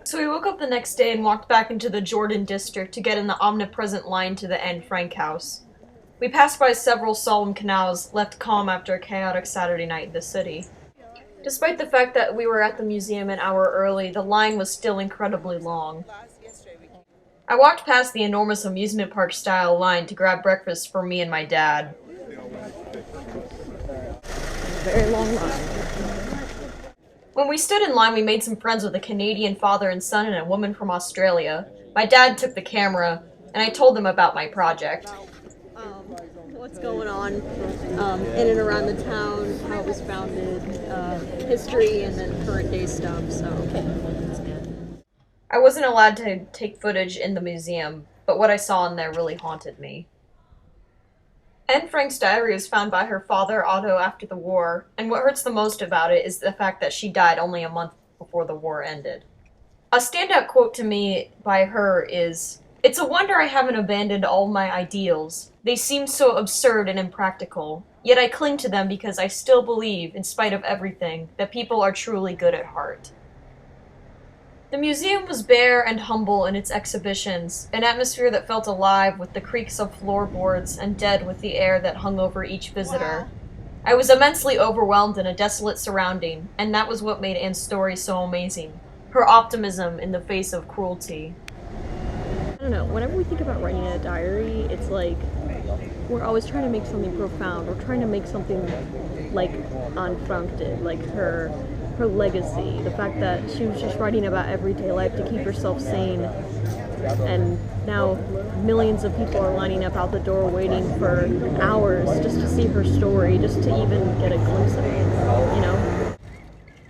So we woke up the next day and walked back into the Jordan district to get in the omnipresent line to the Anne Frank house. We passed by several solemn canals, left calm after a chaotic Saturday night in the city. Despite the fact that we were at the museum an hour early, the line was still incredibly long. I walked past the enormous amusement park style line to grab breakfast for me and my dad. Very long line. When we stood in line, we made some friends with a Canadian father and son and a woman from Australia. My dad took the camera, and I told them about my project. What's going on in and around the town, how it was founded, history, and then current day stuff, so. I wasn't allowed to take footage in the museum, but what I saw in there really haunted me. Anne Frank's diary was found by her father, Otto, after the war, and what hurts the most about it is the fact that she died only a month before the war ended. A standout quote to me by her is, "It's a wonder I haven't abandoned all my ideals. They seem so absurd and impractical, yet I cling to them because I still believe, in spite of everything, that people are truly good at heart." The museum was bare and humble in its exhibitions, an atmosphere that felt alive with the creaks of floorboards and dead with the air that hung over each visitor. I was immensely overwhelmed in a desolate surrounding, and that was what made Anne's story so amazing. Her optimism in the face of cruelty. I don't know, whenever we think about writing a diary, it's like, we're always trying to make something profound, we're trying to make something like Anne Frank did, like her legacy, the fact that she was just writing about everyday life to keep herself sane, and now millions of people are lining up out the door waiting for hours just to see her story, just to even get a glimpse of it, you know?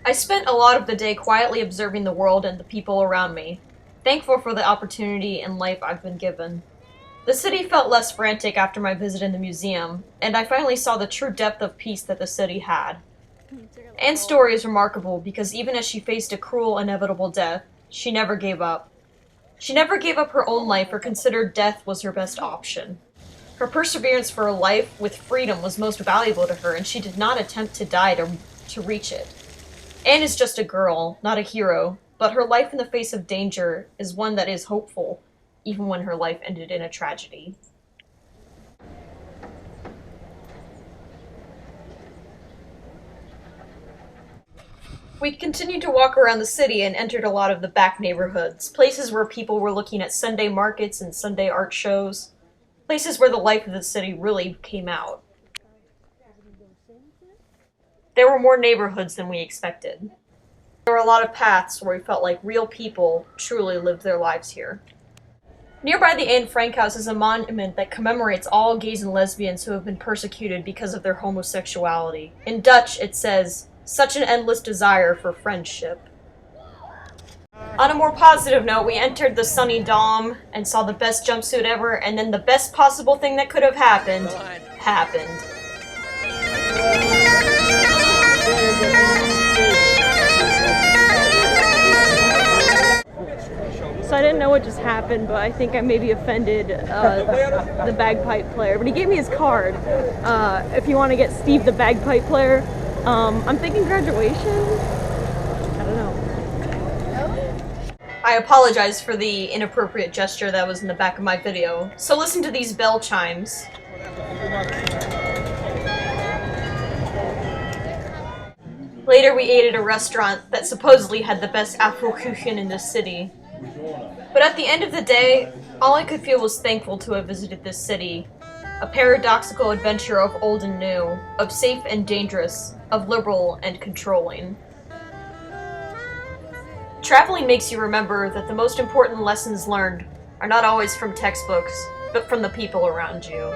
I spent a lot of the day quietly observing the world and the people around me, thankful for the opportunity and life I've been given. The city felt less frantic after my visit in the museum, and I finally saw the true depth of peace that the city had. Anne's story is remarkable because even as she faced a cruel, inevitable death, she never gave up. She never gave up her own life or considered death was her best option. Her perseverance for a life with freedom was most valuable to her, and she did not attempt to die to reach it. Anne is just a girl, not a hero, but her life in the face of danger is one that is hopeful, even when her life ended in a tragedy. We continued to walk around the city and entered a lot of the back neighborhoods, places where people were looking at Sunday markets and Sunday art shows, places where the life of the city really came out. There were more neighborhoods than we expected. There were a lot of paths where we felt like real people truly lived their lives here. Nearby the Anne Frank house is a monument that commemorates all gays and lesbians who have been persecuted because of their homosexuality. In Dutch, it says, "Such an endless desire for friendship." On a more positive note, we entered the sunny Dom and saw the best jumpsuit ever, and then the best possible thing that could have happened, happened. So I didn't know what just happened, but I think I maybe offended the bagpipe player. But he gave me his card. If you want to get Steve the bagpipe player, I'm thinking graduation. I don't know. I apologize for the inappropriate gesture that was in the back of my video. So listen to these bell chimes. Later we ate at a restaurant that supposedly had the best Afro-Kuchen in the city. But at the end of the day, all I could feel was thankful to have visited this city. A paradoxical adventure of old and new, of safe and dangerous, of liberal and controlling. Traveling makes you remember that the most important lessons learned are not always from textbooks, but from the people around you.